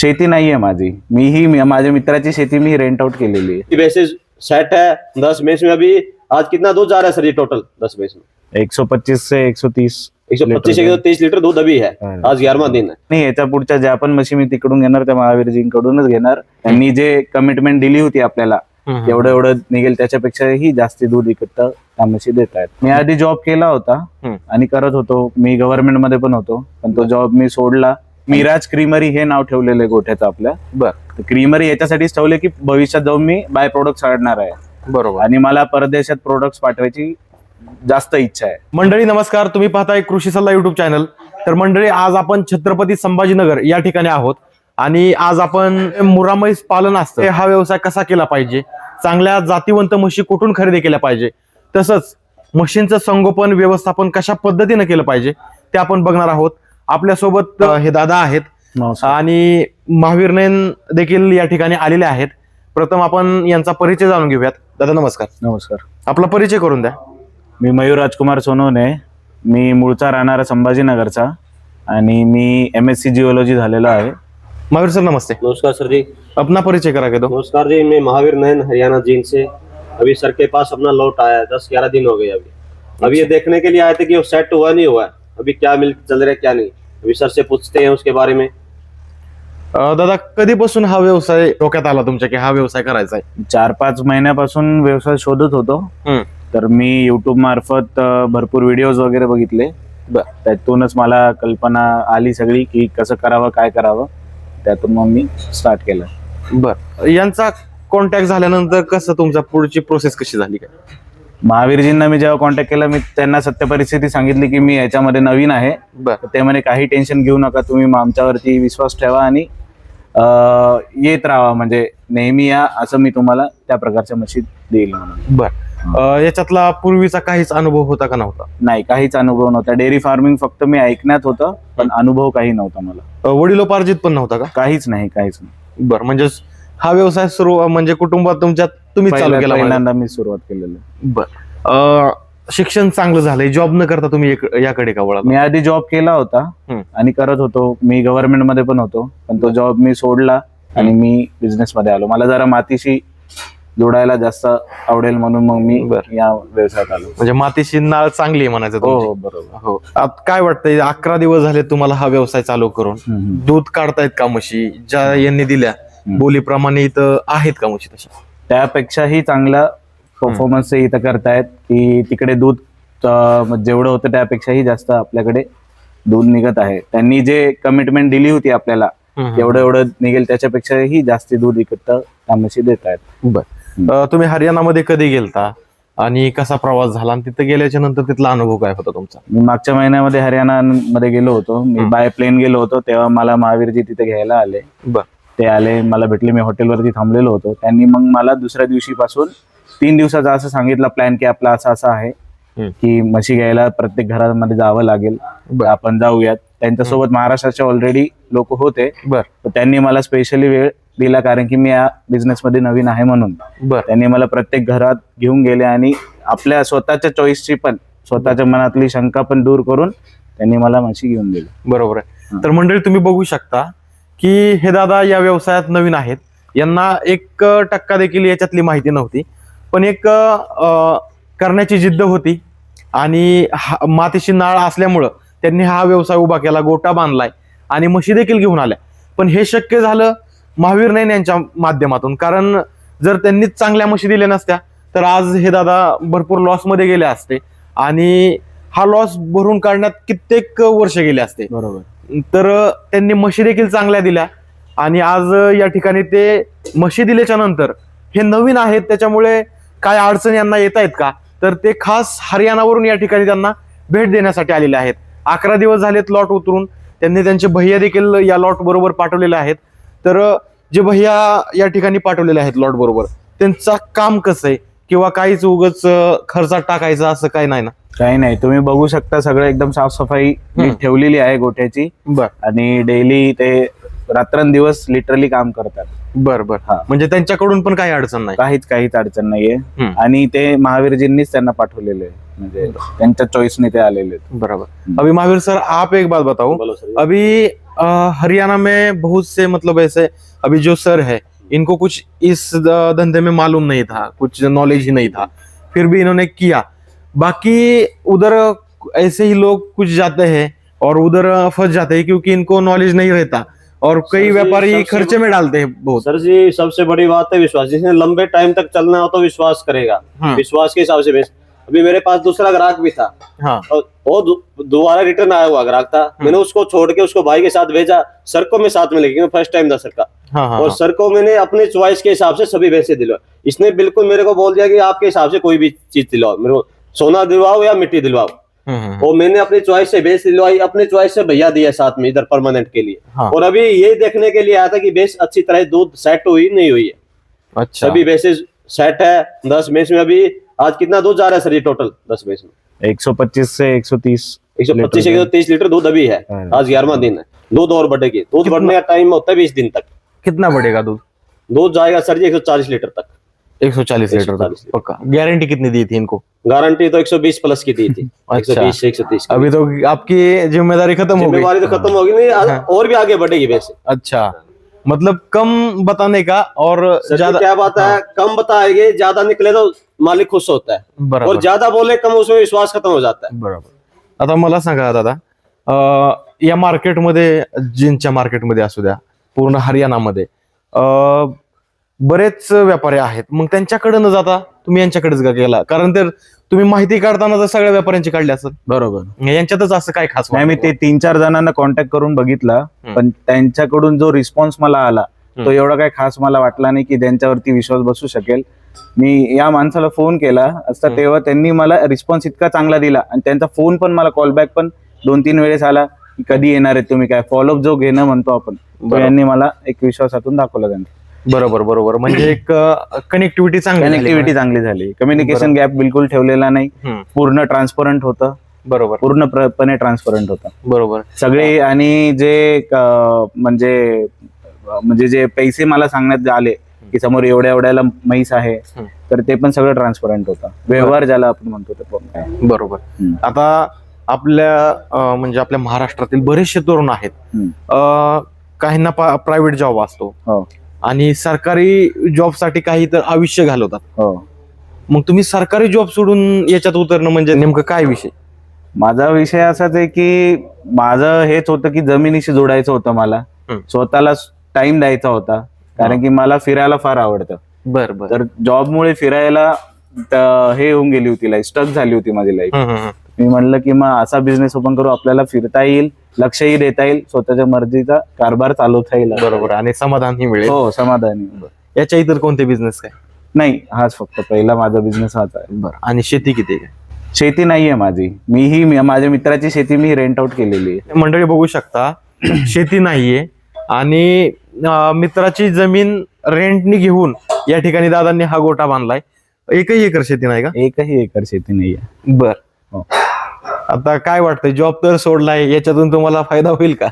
शेती नाहीये माझी, माझ्या मित्राची शेती मी रेंट आउट केलेली आहे। वैसे सेट है 10 भैंस में। अभी आज कितना दूध जा रहा है सर ये टोटल 10 भैंस में? 125 से 130 125 से 130 लीटर दूध अभी है। आज 11वां दिन है। नाही, याच्या पुढच्या ज्या पण म्हशी मी तिकडून घेणार त्या महावीरजींकडूनच घेणार। त्यांनी जे कमिटमेंट दिली होती आपल्याला एवढं एवढं निघेल त्याच्यापेक्षाही जास्ती दूध इकत त्या म्हशी देत आहेत। मी आधी जॉब केला होता आणि करत होतो, मी गव्हर्नमेंट मध्ये पण होतो, पण तो जॉब मी सोडला। मिराज क्रीमरी हे नाव ठेवलेलं आहे गोठ्याचं आपल्या। बर क्रीमरी याच्यासाठीच ठेवले की भविष्यात जाऊन मी बाय प्रोडक्ट काढणार आहे, बरोबर। आणि मला परदेशात प्रोडक्ट्स पाठवायची जास्त इच्छा आहे। मंडळी नमस्कार, तुम्ही पाहताय कृषी सल्ला युट्यूब चॅनल। तर मंडळी आज आपण छत्रपती संभाजीनगर या ठिकाणी आहोत आणि आज आपण मुर्रा म्हैस पालन असतं हा व्यवसाय कसा केला पाहिजे, चांगल्या जातीवंत म्हशी कुठून खरेदी केल्या पाहिजे, तसंच म्हशींचं संगोपन व्यवस्थापन कशा पद्धतीने केलं पाहिजे ते आपण बघणार आहोत। आपल्यासोबत हे दादा आहेत आणि महावीर नयन देखील या ठिकाणी आलेले आहेत। प्रथम आपण यांचा परिचय जाणून घेऊयात। दादा नमस्कार। नमस्कार, आपला परिचय करून द्या। मी मयूर राजकुमार सोनवणे, मी मूळचा राहणारा संभाजीनगरचा आणि मी MSc जिओलॉजी झालेला आहे। महावीर सर नमस्ते। नमस्कार सर जी। अपना परिचय करा के दो। नमस्कार जी, मैं महावीर नयन हरियाणा जींद से। अभी सर के पास अपना लौट आया है, 10-11 दिन हो गए। अभी ये देखने के लिए आए थे कि वो सेट हुआ नहीं हुआ है, अभी क्या मिल्क चल रहा है क्या नहीं। अभी सर से पूछते हैं उसके बारे में। दादा कधीपासून हा व्यवसाय डोक्यात आला तुमच्या की हा व्यवसाय करायचा आहे? 4-5 महिन्यापासून व्यवसाय शोधत होतो। तर मी युट्यूब मार्फत भरपूर व्हिडिओज वगैरे बघितले, त्यातूनच मला कल्पना आली सगळी की कसं करावं काय करावं, त्यातून मग मी स्टार्ट केलं। बर, यांचा कॉन्टॅक्ट झाल्यानंतर कसं तुमचा पुढची प्रोसेस कशी झाली काय? महावीरजींना मी जेव्हा कॉन्टॅक्ट केला, मी त्यांना सत्य परिस्थिती सांगितली की मी याच्यामध्ये नवीन आहे। ते म्हणे काही टेन्शन घेऊ नका, तुम्ही आमच्यावरती विश्वास ठेवा आणि येत राहा, म्हणजे नेहमी या, असं मी तुम्हाला त्या प्रकारच्या म्हशी देईल म्हणून। बर, याच्यातला पूर्वीचा काहीच अनुभव होता का नव्हता? नाही, काहीच अनुभव नव्हता। डेअरी फार्मिंग फक्त मी ऐकण्यात होतं, पण अनुभव काही नव्हता मला। वडिलोपार्जित पण नव्हता का? काहीच नाही, काहीच नाही। बर, म्हणजे हा व्यवसाय सुरू म्हणजे कुटुंबात तुमच्यात तुम्ही चालू केला? पहिल्यांदा मी सुरुवात केलेली। बर, शिक्षण चांगलं झालंय, जॉब न करता तुम्ही याकडे का वळा? मी आधी जॉब केला होता आणि करत होतो, मी गव्हर्नमेंट मध्ये पण होतो, पण तो जॉब मी सोडला आणि मी बिझनेस मध्ये आलो। मला जरा मातीशी जोडायला जास्त आवडेल म्हणून मग मी या व्यवसायात आलो। म्हणजे मातीशी नाळ चांगली आहे म्हणायचं? हो बरोबर। हो, आता काय वाटतंय 11 दिवस झाले तुम्हाला हा व्यवसाय चालू करून, दूध काढतायत का म्हशी ज्या यांनी दिल्या बोलीप्रमाणे इथं आहेत का म्हशी तशा? त्यापेक्षाही चांगला परफॉर्मन्स इथं करतायत की तिकडे दूध जेवढं होतं त्यापेक्षाही जास्त आपल्याकडे दूध निघत आहे। त्यांनी जे कमिटमेंट दिली होती आपल्याला एवढं एवढं निघेल त्याच्यापेक्षाही जास्ती दूध इकत त्या म्हशी देत आहेत। बर, तुम्ही हरियाणामध्ये कधी गेलता आणि कसा प्रवास झाला आणि तिथे गेल्याच्या नंतर तिथला अनुभव काय होता तुमचा? मी मागच्या महिन्यामध्ये हरियाणा मध्ये गेलो होतो, मी बाय प्लेन गेलो होतो, तेव्हा मला महावीरजी तिथे घ्यायला आले। ते आले, मला भेटले, मी हॉटेलवरती थांबलेलो होतो। त्यांनी मग मला दुसऱ्या दिवशीपासून 3 दिवसाचा असं सांगितलं प्लॅन की आपला असं आहे की म्हशी घ्यायला प्रत्येक घरामध्ये जावं लागेल, आपण जाऊयात। त्यांच्यासोबत महाराष्ट्राचे ऑलरेडी लोक होते, त्यांनी मला स्पेशली वेळ दिला कारण की मी या बिझनेस मध्ये नवीन आहे म्हणून। त्यांनी मला प्रत्येक घरात घेऊन गेले आणि आपल्या स्वतःच्या चॉईसची पण, स्वतःच्या मनातली शंका पण दूर करून त्यांनी मला म्हशी घेऊन दिली। बरोबर आहे। तर मंडळी तुम्ही बघू शकता की हे दादा या व्यवसायात नवीन आहेत, यांना 1% देखील याच्यातली माहिती नव्हती, पण एक करण्याची जिद्द होती आणि मातीशी नाळ असल्यामुळं त्यांनी हा व्यवसाय उभा केला, गोटा बांधलाय आणि म्हशी देखील घेऊन आल्या। पण हे शक्य झालं महावीर नयन यांच्या माध्यमातून, कारण जर त्यांनीच चांगल्या म्हशी दिल्या नसत्या तर आज हे दादा भरपूर लॉस मध्ये गेले असते आणि हा लॉस भरून काढण्यात कित्येक वर्ष गेले असते। बरोबर। तर त्यांनी म्हशी देखील चांगल्या दिल्या आणि आज या ठिकाणी ते म्हशी दिल्याच्या नंतर हे नवीन आहेत, त्याच्यामुळे काय अडचणी यांना येत आहेत का, तर ते खास हरियाणावरून या ठिकाणी त्यांना भेट देण्यासाठी आलेले आहेत। 11 दिवस झालेत लॉट उतरून, त्यांनी त्यांचे भैया देखील या लॉट बरोबर पाठवलेले आहेत। तर जे भैया या ठिकाणी पाठवलेले आहेत लॉट बरोबर, त्यांचं काम कसं आहे किंवा काहीच उगाच खर्चात टाकायचं असं काही नाही ना? काही नाही, तुम्ही बघू शकता सगळं एकदम साफसफाई ठेवलेली आहे गोठ्याची। आणि डेली ते रात्रंदिवस लिटरली काम करतात। बर, म्हणजे त्यांच्याकडून पण काही अडचण नाही? काहीच अडचण नाहीये आणि ते महावीरजींनीच त्यांना पाठवलेले, म्हणजे त्यांच्या चॉईसने ते आलेले। बराबर। अभी महावीर सर आप एक बात बताओ, अभी हरियाणा में बहुत से मतलब ऐसे अभी जो सर है इनको कुछ इस धंधे में मालूम नहीं था, कुछ नॉलेज ही नहीं था, फिर भी इन्होंने किया। बाकी उधर ऐसे ही लोग कुछ जाते हैं और उधर फंस जाते हैं क्योंकि इनको नॉलेज नहीं रहता, और कई सर जी, व्यापारी सबसे खर्चे में डालते हैं बहुत। सर जी सबसे बड़ी बात है विश्वास। जिसने लंबे टाइम तक चलना हो तो विश्वास करेगा, विश्वास के हिसाब से बेच। अभी मेरे पास दूसरा ग्राहक भी था, हाँ और वो दोबारा रिटर्न आया हुआ ग्राहक था। मैंने उसको छोड़ के उसको भाई के साथ भेजा। सर को मैं साथ में लेके गया, फर्स्ट टाइम था सर का। हाँ हाँ और हाँ। सर को मैंने अपने चॉइस के हिसाब से सभी भैंसे दिलवाए। इसने बिल्कुल मेरे को बोल दिया कि आपके हिसाब से कोई भी चीज दिलवाओ, मेरे को सोना दिलवाओ या मिट्टी दिलवाओ। और मैंने अपनी चॉइस से भैंस दिलवाई, अपने चॉइस से भैया दिया साथ में इधर परमानेंट के लिए। हाँ। और अभी ये देखने के लिए आया था कि भैंस अच्छी तरह दूध सेट हुई नहीं हुई है। अच्छा, सभी भैंसे सेट है। 10 भैंस में अभी आज कितना दूध जा रहा है सर? ये टोटल 10 भैंस में 125 से 130 125 130 लीटर दूध अभी है। आज 11वां दिन है, दूध और बढ़ेगी। दूध बढ़ने का टाइम होता है 20 दिन तक। कितना बढ़ेगा दूध? दूध जाएगा सर जी 140 लीटर तक। 140 लीटर तक 140 पक्का। गारंटी कितनी दी थी इनको? गारंटी तो 120 प्लस की दी थी। अच्छा। 120 से 130 की। अभी तो आपकी जिम्मेदारी खत्म हो गई। जिम्मेवारी तो खत्म होगी नहीं, और भी आगे बढ़ेगी वैसे। अच्छा, मतलब कम बताने का और सर जी ज्यादा। क्या बात है, कम बताएंगे ज्यादा निकले तो मालिक खुश होता है, बरोबर और ज्यादा बोले कम उसमें विश्वास खत्म हो जाता है। बरोबर। आता मला सांगा दादा, या मार्केटमध्ये, जीनच्या मार्केटमध्ये असू द्या, पूर्ण हरियाणामध्ये बरेच व्यापारी आहेत, मग त्यांच्याकडे न जाता तुम्ही यांच्याकडेच का गेला? कारण तर तुम्ही माहिती काढताना तर सगळ्या व्यापाऱ्यांची काढली असेल, बरोबर. यांच्यातच असं काय खास नाही, मी ते 3-4 जणांना कॉन्टॅक्ट करून बघितला, पण त्यांच्याकडून जो रिस्पॉन्स मला आला तो एवढा काही खास मला वाटला नाही की त्यांच्यावरती विश्वास बसू शकेल. मी या माणसाला फोन केला असता तेव्हा त्यांनी मला रिस्पॉन्स इतका चांगला दिला, आणि त्यांचा फोन पण मला कॉलबॅक पण 2-3 वेळेस आला की कधी येणार आहे तुम्ही, काय फॉलोअप जो घेणं म्हणतो आपण, तो यांनी मला एक विश्वासातून दाखवला. त्यांनी बरोबर बरोबर, म्हणजे एक कनेक्टिव्हिटी कनेक्टिव्हिटी चांगली झाली. कम्युनिकेशन गॅप बिलकुल ठेवलेला नाही, पूर्ण ट्रान्सपरंट होतं. बरोबर, पूर्णपणे ट्रान्सपरंट होतं बरोबर सगळे. आणि जे म्हणजे जे पैसे मला सांगण्यात आले की समोर एवढ्या एवढ्याला म्हैस आहे, तर ते पण सगळं ट्रान्सपरंट होतं. व्यवहार ज्याला आपण म्हणतो ते पण. बरोबर. आता आपल्या म्हणजे आपल्या महाराष्ट्रातील बरेचसे तरुण आहेत, काहींना प्रायव्हेट जॉब असतो आणि सरकारी जॉब साठी काही तर आयुष्य घालवतात. मग तुम्ही सरकारी जॉब सोडून याच्यात उतरणं म्हणजे नेमकं काय विषय? माझा विषय असाच आहे की माझं हेच होतं की जमिनीशी जोडायचं होतं, मला स्वतःला टाइम द्यायचा होता, कारण की मला फिरायला फार आवडतं. बरं. तर जॉबमुळे फिरायला हे होऊन गेली होती, लाईफ स्टक झाली होती माझी लाईफ. मी म्हणलं की मग असा बिझनेस ओपन करू, आपल्याला फिरता येईल, लक्षही देता येईल, स्वतःच्या मर्जीचा कारभार चालवता येईल. बरोबर, आणि समाधानही मिळेल. हो, समाधानी. याच्या इतर कोणते बिझनेस काय? नाही, हाच फक्त पहिला माझा बिझनेस हाच आहे. बरं. आणि शेती किती आहे? शेती नाहीये माझी. माझ्या मित्राची शेती मी रेंट आउट केलेली आहे. मंडळी बघू शकता, शेती नाहीये आणि मित्राची जमीन रेंटनी घेऊन या ठिकाणी दादांनी हा गोठा बांधलाय. एकही एकर शेती नाही का? एकही एकर शेती नाहीये. बर. हो. आता काय वाटतंय, जॉब तर सोडलाय, याच्यातून तुम्हाला फायदा होईल का?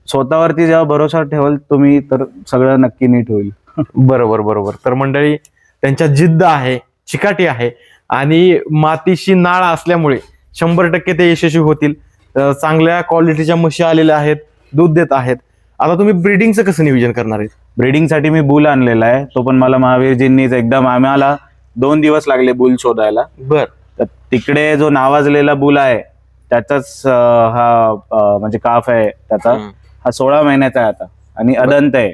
स्वतःवरती जेव्हा भरोसा ठेवाल तुम्ही तर सगळं नक्की नीट होईल. बरोबर बरोबर. तर मंडळी, त्यांच्या जिद्द आहे, चिकाटी आहे आणि मातीशी नाळ असल्यामुळे 100% ते यशस्वी होतील. चांगल्या क्वालिटीच्या म्हशी आलेल्या आहेत, दूध देत आहेत. आता तुम्ही ब्रीडिंगचं कसं नियोजन करणार आहे? ब्रीडिंगसाठी मी बुल आणलेला आहे, तो पण मला महावीरजींनीच एकदम, आम्हाला 2 दिवस लागले बुल शोधायला. बर. तर तिकडे जो नावाजलेला बुल आहे त्याचाच हा म्हणजे काफ आहे त्याचा, हा 16 महिन्याचा आहे आता आणि अदंत आहे.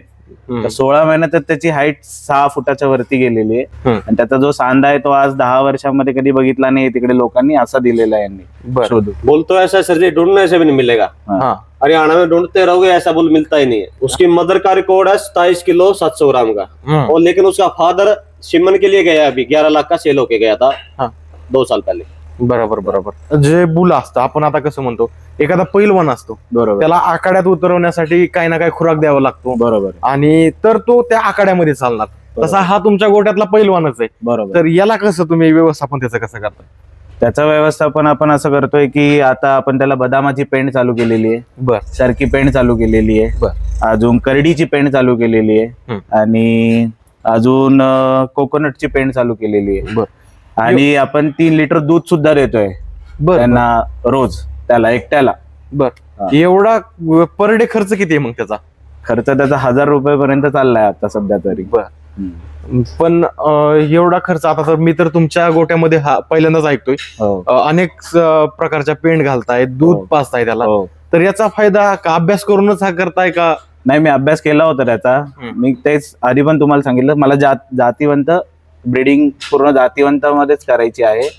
तर 16 महिन्यात त्याची हाईट 6 फुटाच्या वरती गेलेली आहे, आणि त्याचा जो सांधा आहे तो आज 10 वर्षांमध्ये कधी बघितला नाही. तिकडे लोकांनी असा दिलेला आहे यांनी शोधून. बुल तो ऐसा सर जी ढूंढने से भी नहीं मिलेगा। हरियाणा में ढूंढते रहोगे ऐसा बुल मिलता ही नहीं है। उसकी मदर का रिकॉर्ड है 27 किलो 700 ग्राम का, और लेकिन उसका फादर शिमन के लिए गया, अभी 11 लाख का सेल होके गया था 2 साल पहले. बरोबर बरोबर. जे बुल असतं, आपण आता कसं म्हणतो, एखादा पैलवान असतो, बरोबर, त्याला आखाड्यात उतरवण्यासाठी काही ना काही खुराक द्यावा लागतो. बरोबर, आणि तर तो त्या आखाड्यामध्ये चालणार. तसा हा तुमच्या गोट्यातला पैलवानच आहे. बरोबर. तर याला कसं तुम्ही व्यवस्थापन त्याचं कसं करताय? त्याचं व्यवस्थापन आपण असं करतोय की आता आपण त्याला बदामाची पेंड चालू केलेली आहे, बर, सारखी पेंड चालू केलेली आहे, बर, अजून करडीची पेंड चालू केलेली आहे, आणि अजून कोकोनटची पेंड चालू केलेली आहे, बर, आणि आपण 3 लिटर दूध सुद्धा देतोय बर त्यांना रोज, त्याला एकट्याला. बर. एवढा पर डे खर्च किती आहे मग त्याचा? खर्च त्याचा 1000 रुपयापर्यंत चाललाय आता सध्या तरी. पण एवढा खर्च आता तर मी तर तुमच्या गोट्यामध्ये हा पहिल्यांदाच ऐकतोय. हो. अनेक प्रकारच्या पेंट घालताय, दूध हो. पाजताय त्याला, हो. तर याचा फायदा का अभ्यास करूनच हा करताय का? नाही, मी अभ्यास केला होता त्याचा. मी तेच आधी पण तुम्हाला सांगितलं, मला जातीवंत ब्रीडिंग पूर्ण जातीवंतामध्येच करायची आहे.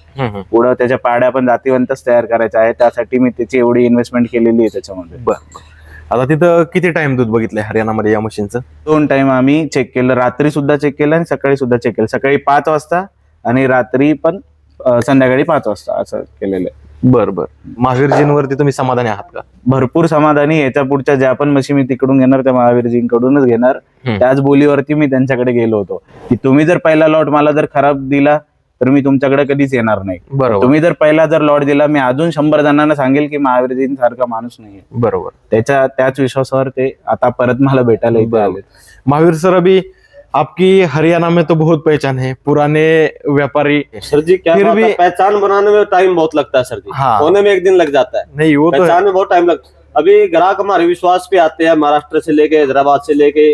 पुढं त्याच्या पाड्या पण जातीवंतच तयार करायच्या आहे. त्यासाठी मी त्याची एवढी इन्व्हेस्टमेंट केलेली आहे त्याच्यामध्ये. आता तिथं किती टाइम दूध बघितलंय हरियाणामध्ये या मशीनचं? 2 टाइम आम्ही चेक केलं, रात्री सुद्धा चेक केलं आणि सकाळी सुद्धा चेक केलं. सकाळी 5 वाजता आणि रात्री पण संध्याकाळी 5 वाजता असं केलेलं आहे. बरं. महावीरजींवरती तुम्ही समाधानी आहात का? भरपूर समाधानी. याच्या पुढच्या ज्या पण म्हशी मी तिकडून घेणार त्या महावीरजींकडूनच घेणार. त्याच बोलीवरती मी त्यांच्याकडे गेलो होतो की तुम्ही जर पहिला लॉट मला जर खराब दिला तर मी तुमच्याकडे कधीच येणार नाही. बरोबर. तुम्ही जर पहिला जर लॉट दिला, मी अजून 100 जणांना सांगेल की महावीरजींसारखा माणूस नाहीये. बरोबर. त्याच विश्वासावर ते आता परत मला भेटायला इथे आले. महावीर सर, अभी आपकी हरियाणा में तो बहुत पहचान है, पुराने व्यापारी। सर जी क्या फिर बात भी है, पहचान बनाने में टाइम बहुत लगता है सर जी। हाँ। होने में 1 दिन लग जाता है, नहीं वो तो पहचान में बहुत टाइम लगता है। अभी ग्राहक हमारे विश्वास पे आते हैं, महाराष्ट्र से लेके, हैदराबाद से लेके,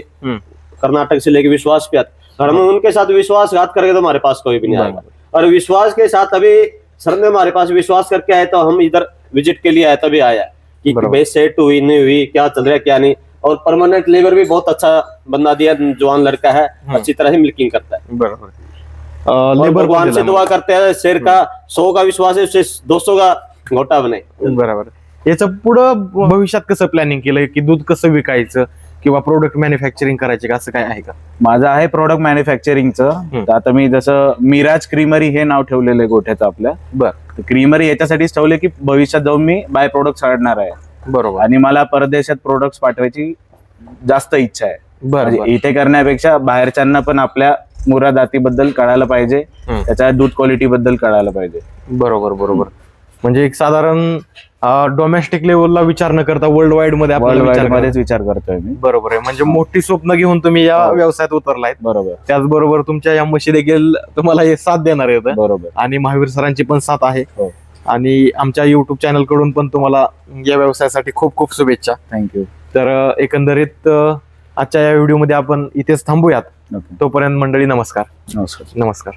कर्नाटक से लेके विश्वास पे आते हैं। और हम उनके साथ विश्वासघात करेंगे तो हमारे पास कोई भी नहीं आएगा। और विश्वास के साथ अभी सर ने हमारे पास विश्वास करके आए तो हम इधर विजिट के लिए आए, तभी आया कि भाई सेट हुई नहीं हुई, क्या चल रहा है क्या नहीं। और परमानेंट लेबर भी बहुत अच्छा बंदा दिया, जवान लड़का है, अच्छी तरह ही मिल्किंग करता है। बरोबर। लेबर भगवान से दुआ करते हैं शेर का 100 का विश्वास है, उससे 200 का घोटा बने। बरोबर। याचं पुढं भविष्यात कसं प्लॅनिंग केलंय की दूध कसं विकायचं किंवा प्रोडक्ट मॅन्युफॅक्चरिंग करायचे का, असं काय आहे का? माझं आहे प्रोडक्ट मॅन्युफॅक्चरिंगचं. तर आता मी जसं मिराज क्रीमरी हे नाव ठेवलेलं आहे गोठ्याचं आपल्या. बरं. क्रीमरी याच्यासाठीच ठेवले की भविष्यात जाऊन मी बाय प्रोडक्ट काढणार आहे. बरोबर. आणि मला परदेशात प्रोडक्ट्स पाठवायची जास्त इच्छा आहे. बरं. इथे करण्यापेक्षा बाहेरच्यांना पण आपल्या मुरा जातीबद्दल कळायला पाहिजे, त्याच्या दूध क्वालिटी बद्दल कळायला पाहिजे. बरोबर. म्हणजे एक साधारण डोमेस्टिक लेवलला विचार न करता वर्ल्ड वाईड मध्ये मध्येच विचार करतोय मी. बरोबर आहे. म्हणजे मोठी स्वप्न घेऊन तुम्ही या व्यवसायात उतरलाय. बरोबर. त्याचबरोबर तुमच्या या म्हशी देखील तुम्हाला हे साथ देणार आहेत. बरोबर. आणि महावीर सरांची पण साथ आहे. आणि आमच्या युट्यूब चॅनल कडून पण तुम्हाला या व्यवसायासाठी खूप खूप शुभेच्छा. थँक्यू. तर एकंदरीत आजच्या या व्हिडिओमध्ये आपण इथेच थांबूयात. तोपर्यंत मंडळी नमस्कार. नमस्कार.